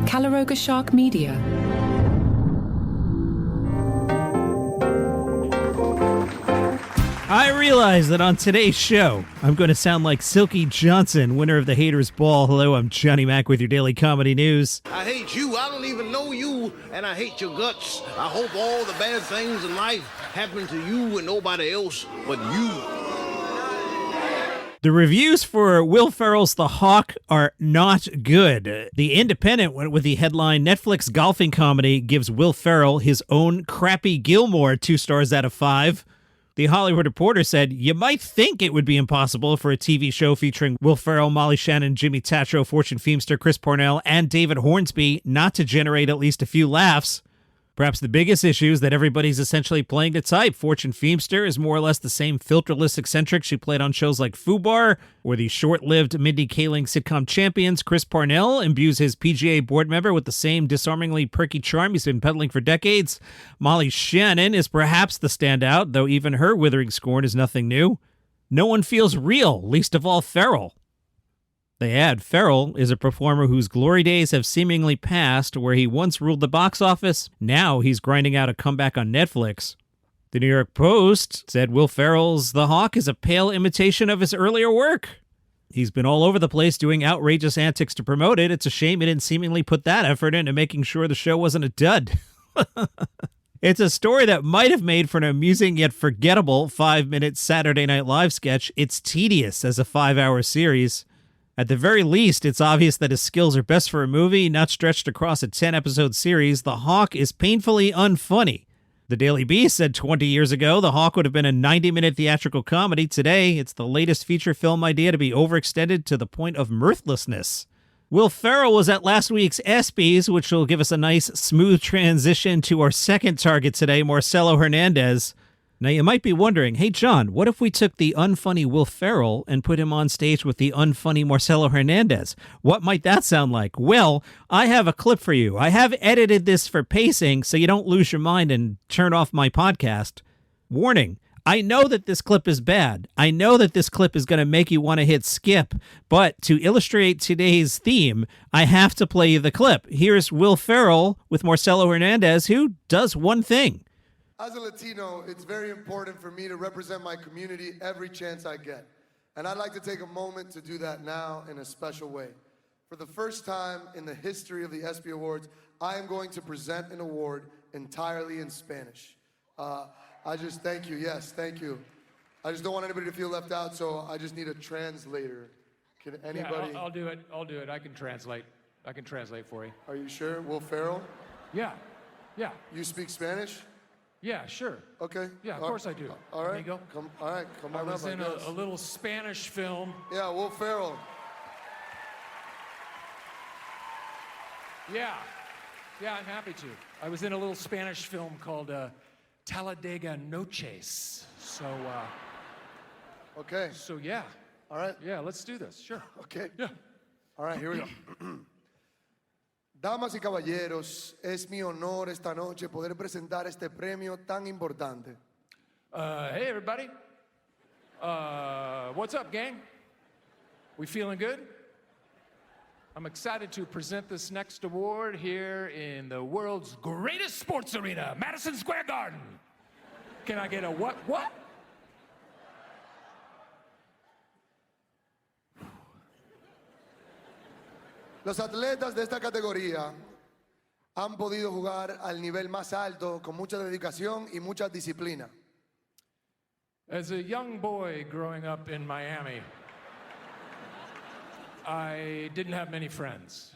Calaroga Shark Media. I realize that on today's show, I'm going to sound like Silky Johnson, winner of the Haters Ball. Hello, I'm Johnny Mac with your daily comedy news. I hate you. I don't even know you, and I hate your guts. I hope all the bad things in life happen to you and nobody else but you. The reviews for Will Ferrell's The Hawk are not good. The Independent went with the headline, Netflix golfing comedy gives Will Ferrell his own crappy Gilmore 2 stars out of 5. The Hollywood Reporter said, you might think it would be impossible for a TV show featuring Will Ferrell, Molly Shannon, Jimmy Tatro, Fortune Feimster, Chris Parnell, and David Hornsby not to generate at least a few laughs. Perhaps the biggest issue is that everybody's essentially playing the type. Fortune Feimster is more or less the same filterless eccentric she played on shows like FUBAR or the short-lived Mindy Kaling sitcom Champions. Chris Parnell imbues his PGA board member with the same disarmingly perky charm he's been peddling for decades. Molly Shannon is perhaps the standout, though even her withering scorn is nothing new. No one feels real, least of all Ferrell. They add, Ferrell is a performer whose glory days have seemingly passed, where he once ruled the box office. Now he's grinding out a comeback on Netflix. The New York Post said Will Ferrell's The Hawk is a pale imitation of his earlier work. He's been all over the place doing outrageous antics to promote it. It's a shame he didn't seemingly put that effort into making sure the show wasn't a dud. It's a story that might have made for an amusing yet forgettable 5-minute Saturday Night Live sketch. It's tedious as a 5-hour series. At the very least, it's obvious that his skills are best for a movie, not stretched across a 10-episode series. The Hawk is painfully unfunny. The Daily Beast said 20 years ago, The Hawk would have been a 90-minute theatrical comedy. Today, it's the latest feature film idea to be overextended to the point of mirthlessness. Will Ferrell was at last week's ESPYs, which will give us a nice, smooth transition to our second target today, Marcello Hernandez. Now, you might be wondering, hey, John, what if we took the unfunny Will Ferrell and put him on stage with the unfunny Marcello Hernandez? What might that sound like? Well, I have a clip for you. I have edited this for pacing so you don't lose your mind and turn off my podcast. Warning, I know that this clip is bad. I know that this clip is going to make you want to hit skip. But to illustrate today's theme, I have to play you the clip. Here's Will Ferrell with Marcello Hernandez, who does one thing. As a Latino, it's very important for me to represent my community every chance I get. And I'd like to take a moment to do that now in a special way. For the first time in the history of the ESPY Awards, I am going to present an award entirely in Spanish. I just thank you, yes, thank you. I just don't want anybody to feel left out, so I just need a translator. Can anybody? Yeah, I'll do it. I can translate for you. Are you sure? Will Ferrell? Yeah. You speak Spanish? Yeah, sure. Okay. Yeah, of course I do. All right. There you go. Come on I up. was in a little Spanish film. Yeah, Will Ferrell. Yeah, I'm happy to. I was in a little Spanish film called Talladega Noches. Okay. So yeah. All right. Yeah, let's do this. Sure. Okay. Yeah. All right, here we go. Damas y caballeros, es mi honor esta noche poder presentar este premio tan importante. Hey, everybody. What's up, gang? We feeling good? I'm excited to present this next award here in the world's greatest sports arena, Madison Square Garden. Can I get a what? Los atletas de esta categoría han podido jugar al nivel más alto con mucha dedicación y mucha disciplina. As a young boy growing up in Miami, I didn't have many friends.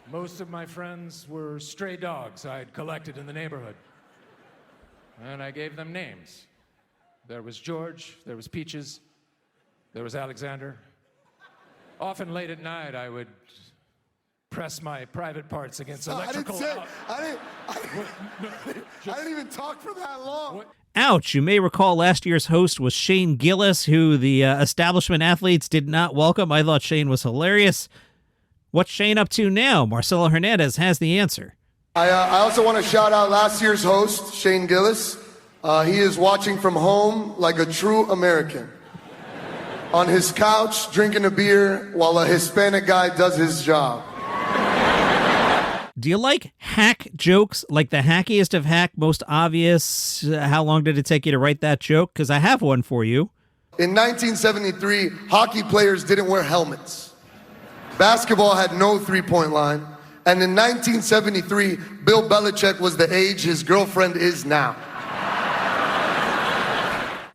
Most of my friends were stray dogs I'd collected in the neighborhood. And I gave them names. There was George, there was Peaches, there was Alexander. Often late at night, I would press my private parts against electrical... I didn't even talk for that long. What? Ouch, you may recall last year's host was Shane Gillis, who the establishment athletes did not welcome. I thought Shane was hilarious. What's Shane up to now? Marcello Hernandez has the answer. I also want to shout out last year's host, Shane Gillis. He is watching from home like a true American. On his couch, drinking a beer while a Hispanic guy does his job. Do you like hack jokes? Like the hackiest of hack, most obvious? How long did it take you to write that joke? Because I have one for you. In 1973, hockey players didn't wear helmets. Basketball had no three-point line. And in 1973, Bill Belichick was the age his girlfriend is now.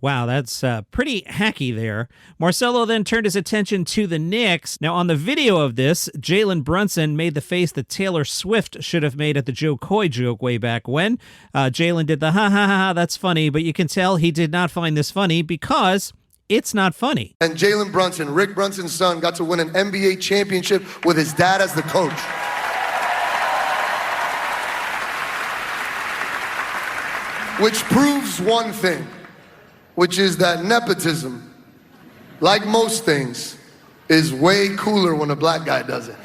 Wow, that's pretty hacky there. Marcello then turned his attention to the Knicks. Now, on the video of this, Jalen Brunson made the face that Taylor Swift should have made at the Joe Coy joke way back when. Jalen did the ha, that's funny, but you can tell he did not find this funny because it's not funny. And Jalen Brunson, Rick Brunson's son, got to win an NBA championship with his dad as the coach. Which proves one thing, which is that nepotism, like most things, is way cooler when a black guy does it.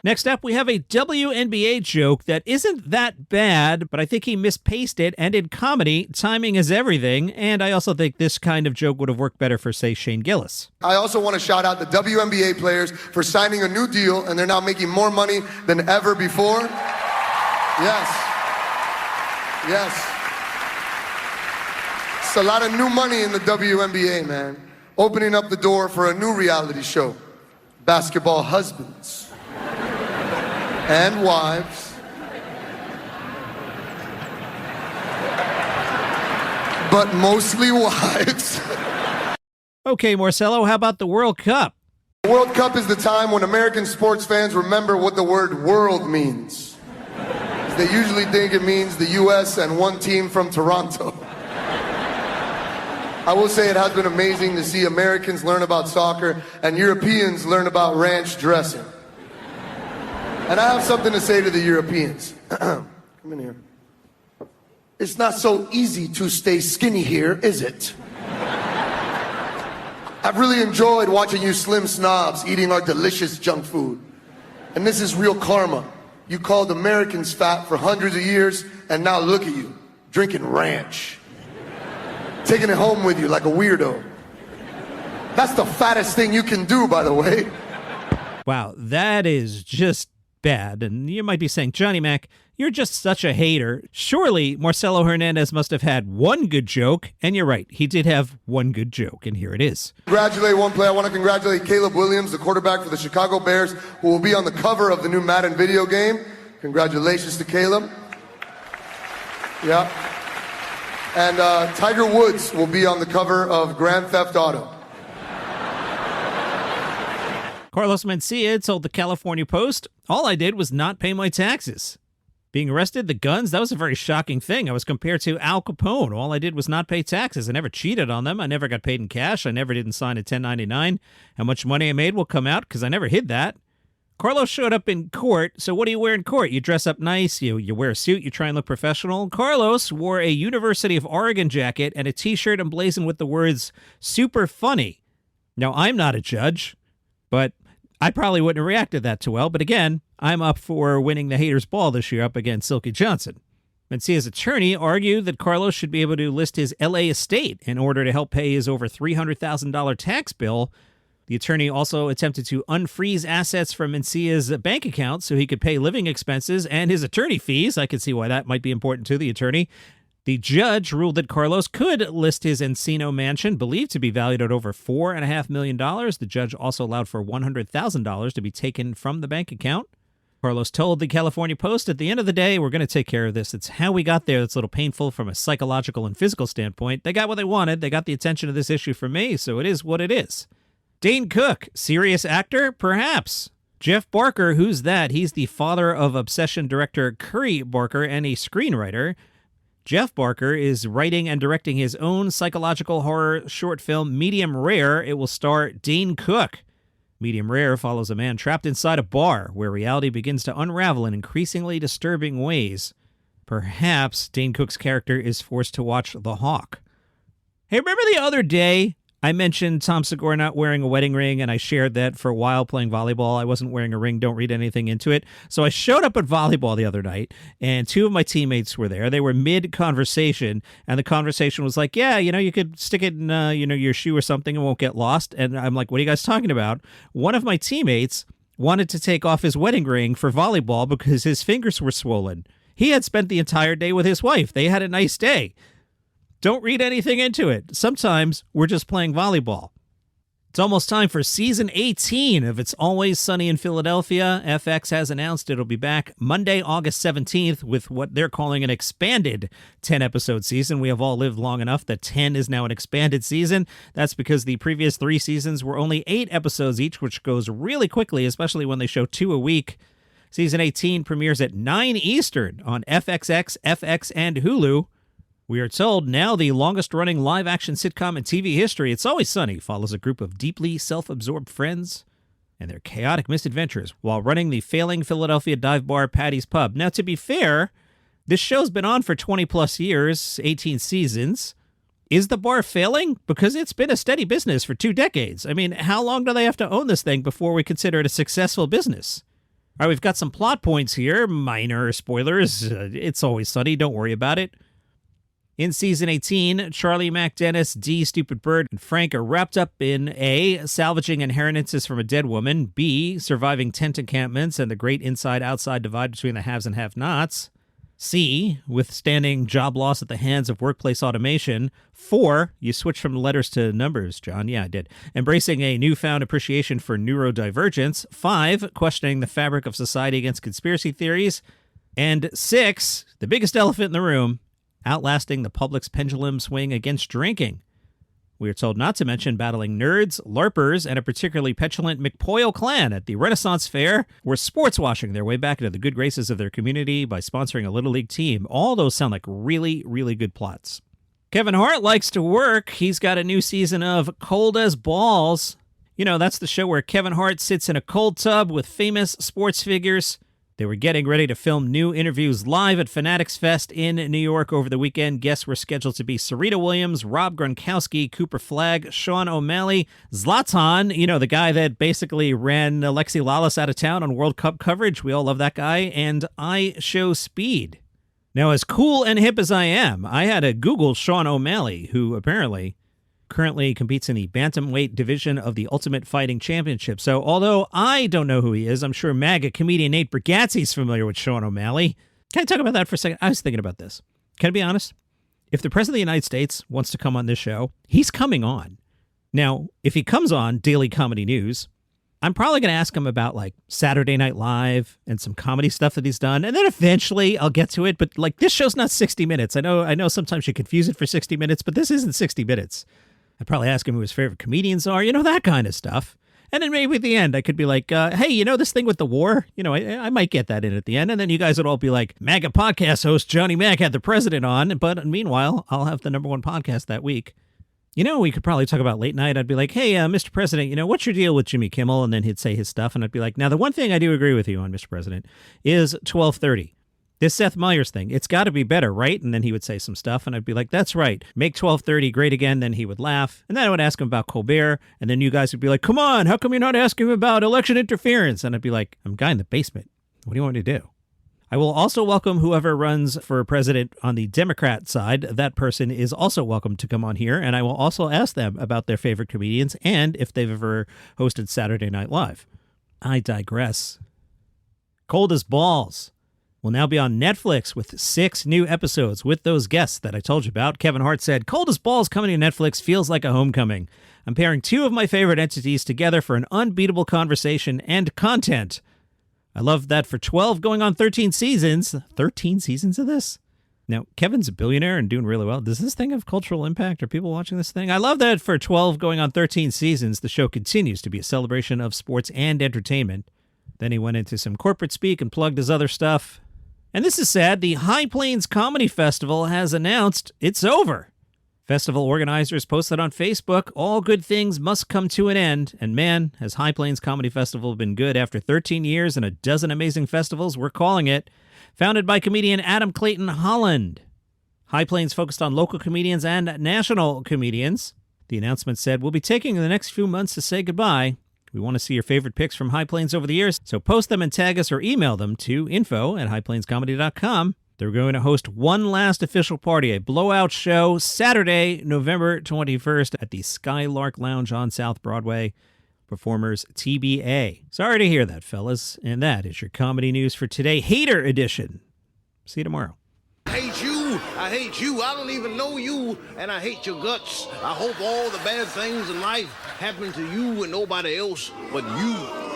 Next up, we have a WNBA joke that isn't that bad, but I think he mispaced it, and in comedy, timing is everything, and I also think this kind of joke would have worked better for, say, Shane Gillis. I also want to shout out the WNBA players for signing a new deal, and they're now making more money than ever before. Yes. It's a lot of new money in the WNBA, man. Opening up the door for a new reality show. Basketball husbands and wives. But mostly wives. Okay, Marcello, how about the World Cup? The World Cup is the time when American sports fans remember what the word world means. They usually think it means the U.S. and one team from Toronto. I will say it has been amazing to see Americans learn about soccer and Europeans learn about ranch dressing. And I have something to say to the Europeans. Come in here. It's not so easy to stay skinny here, is it? I've really enjoyed watching you slim snobs eating our delicious junk food. And this is real karma. You called Americans fat for hundreds of years, and now look at you, drinking ranch. Taking it home with you like a weirdo. That's the fattest thing you can do, by the way. Wow, that is just bad. And you might be saying, Johnny Mac, you're just such a hater. Surely Marcello Hernandez must have had one good joke. And you're right, he did have one good joke, and here it is. Congratulate one player. I want to congratulate Caleb Williams, the quarterback for the Chicago Bears, who will be on the cover of the new Madden video game. Congratulations to Caleb. Yeah. And Tiger Woods will be on the cover of Grand Theft Auto. Carlos Mencia told the California Post, all I did was not pay my taxes. Being arrested, the guns, that was a very shocking thing. I was compared to Al Capone. All I did was not pay taxes. I never cheated on them. I never got paid in cash. I never didn't sign a 1099. How much money I made will come out because I never hid that. Carlos showed up in court, so what do you wear in court? You dress up nice, you wear a suit, you try and look professional. Carlos wore a University of Oregon jacket and a t-shirt emblazoned with the words, super funny. Now, I'm not a judge, but I probably wouldn't have reacted that too well. But again, I'm up for winning the haters' ball this year up against Silky Johnson. Mencia's attorney argued that Carlos should be able to list his L.A. estate in order to help pay his over $300,000 tax bill. The attorney also attempted to unfreeze assets from Mencia's bank account so he could pay living expenses and his attorney fees. I could see why that might be important to the attorney. The judge ruled that Carlos could list his Encino mansion, believed to be valued at over $4.5 million. The judge also allowed for $100,000 to be taken from the bank account. Carlos told the California Post, at the end of the day, we're going to take care of this. It's how we got there that's a little painful from a psychological and physical standpoint. They got what they wanted. They got the attention of this issue from me, so it is what it is. Dane Cook, serious actor? Perhaps. Jeff Barker, who's that? He's the father of Obsession director Curry Barker and a screenwriter. Jeff Barker is writing and directing his own psychological horror short film, Medium Rare. It will star Dane Cook. Medium Rare follows a man trapped inside a bar where reality begins to unravel in increasingly disturbing ways. Perhaps Dane Cook's character is forced to watch The Hawk. Hey, remember the other day I mentioned Tom Segura not wearing a wedding ring, and I shared that for a while playing volleyball. I wasn't wearing a ring. Don't read anything into it. So I showed up at volleyball the other night, and two of my teammates were there. They were mid-conversation, and the conversation was like, yeah, you could stick it in, your shoe or something and won't get lost. And I'm like, what are you guys talking about? One of my teammates wanted to take off his wedding ring for volleyball because his fingers were swollen. He had spent the entire day with his wife. They had a nice day. Don't read anything into it. Sometimes we're just playing volleyball. It's almost time for season 18 of It's Always Sunny in Philadelphia. FX has announced it'll be back Monday, August 17th with what they're calling an expanded 10-episode season. We have all lived long enough that 10 is now an expanded season. That's because the previous 3 seasons were only 8 episodes each, which goes really quickly, especially when they show 2 a week. Season 18 premieres at 9 Eastern on FXX, FX, and Hulu. We are told now the longest-running live-action sitcom in TV history, It's Always Sunny, follows a group of deeply self-absorbed friends and their chaotic misadventures while running the failing Philadelphia dive bar Patty's Pub. Now, to be fair, this show's been on for 20-plus years, 18 seasons. Is the bar failing? Because it's been a steady business for 2 decades. I mean, how long do they have to own this thing before we consider it a successful business? All right, we've got some plot points here. Minor spoilers. It's Always Sunny. Don't worry about it. In season 18, Charlie, Mac, Dennis, Dee, Stupid Bird, and Frank are wrapped up in A, salvaging inheritances from a dead woman, B, surviving tent encampments and the great inside-outside divide between the haves and have-nots, C, withstanding job loss at the hands of workplace automation, 4, you switched from letters to numbers, John. Yeah, I did. Embracing a newfound appreciation for neurodivergence, 5, questioning the fabric of society against conspiracy theories, and 6, the biggest elephant in the room, outlasting the public's pendulum swing against drinking. We are told not to mention battling nerds, LARPers, and a particularly petulant McPoyle clan at the Renaissance Fair, who are sports washing their way back into the good graces of their community by sponsoring a Little League team. All those sound like really, really good plots. Kevin Hart likes to work. He's got a new season of Cold as Balls. You know, that's the show where Kevin Hart sits in a cold tub with famous sports figures. They were getting ready to film new interviews live at Fanatics Fest in New York over the weekend. Guests were scheduled to be Serena Williams, Rob Gronkowski, Cooper Flagg, Sean O'Malley, Zlatan, you know, the guy that basically ran Alexi Lalas out of town on World Cup coverage. We all love that guy. And I Show Speed. Now, as cool and hip as I am, I had to Google Sean O'Malley, who apparently currently competes in the bantamweight division of the Ultimate Fighting Championship. So although I don't know who he is, I'm sure MAGA comedian Nate Bargatze's familiar with Sean O'Malley. Can I talk about that for a second? I was thinking about this. Can I be honest? If the President of the United States wants to come on this show, he's coming on. Now, if he comes on Daily Comedy News, I'm probably going to ask him about like Saturday Night Live and some comedy stuff that he's done. And then eventually I'll get to it. But like this show's not 60 minutes. I know sometimes you confuse it for 60 minutes, but this isn't 60 minutes. I'd probably ask him who his favorite comedians are, you know, that kind of stuff. And then maybe at the end, I could be like, hey, you know this thing with the war? You know, I might get that in at the end. And then you guys would all be like, MAGA podcast host Johnny Mac had the president on. But meanwhile, I'll have the #1 podcast that week. You know, we could probably talk about late night. I'd be like, hey, Mr. President, you know, what's your deal with Jimmy Kimmel? And then he'd say his stuff. And I'd be like, now, the one thing I do agree with you on, Mr. President, is 12:30. This Seth Meyers thing, it's got to be better, right? And then he would say some stuff, and I'd be like, that's right. Make 12:30 great again. Then he would laugh. And then I would ask him about Colbert, and then you guys would be like, come on, how come you're not asking him about election interference? And I'd be like, I'm a guy in the basement. What do you want me to do? I will also welcome whoever runs for president on the Democrat side. That person is also welcome to come on here, and I will also ask them about their favorite comedians and if they've ever hosted Saturday Night Live. I digress. Cold as Balls will now be on Netflix with 6 new episodes with those guests that I told you about. Kevin Hart said, Cold as Balls coming to Netflix feels like a homecoming. I'm pairing 2 of my favorite entities together for an unbeatable conversation and content. I love that for 12 going on 13 seasons. 13 seasons of this? Now, Kevin's a billionaire and doing really well. Does this thing have cultural impact? Are people watching this thing? I love that for 12 going on 13 seasons, the show continues to be a celebration of sports and entertainment. Then he went into some corporate speak and plugged his other stuff. And this is sad. The High Plains Comedy Festival has announced it's over. Festival organizers posted on Facebook, all good things must come to an end. And man, has High Plains Comedy Festival been good after 13 years and a dozen amazing festivals, we're calling it. Founded by comedian Adam Clayton Holland. High Plains focused on local comedians and national comedians. The announcement said, we'll be taking the next few months to say goodbye. We want to see your favorite picks from High Plains over the years, so post them and tag us or email them to info@highplainscomedy.com. They're going to host one last official party, a blowout show, Saturday, November 21st at the Skylark Lounge on South Broadway. performers TBA. Sorry to hear that, fellas. And that is your comedy news for today, Hater Edition. See you tomorrow. I hate you. I hate you. I don't even know you, and I hate your guts. I hope all the bad things in life happen to you and nobody else but you.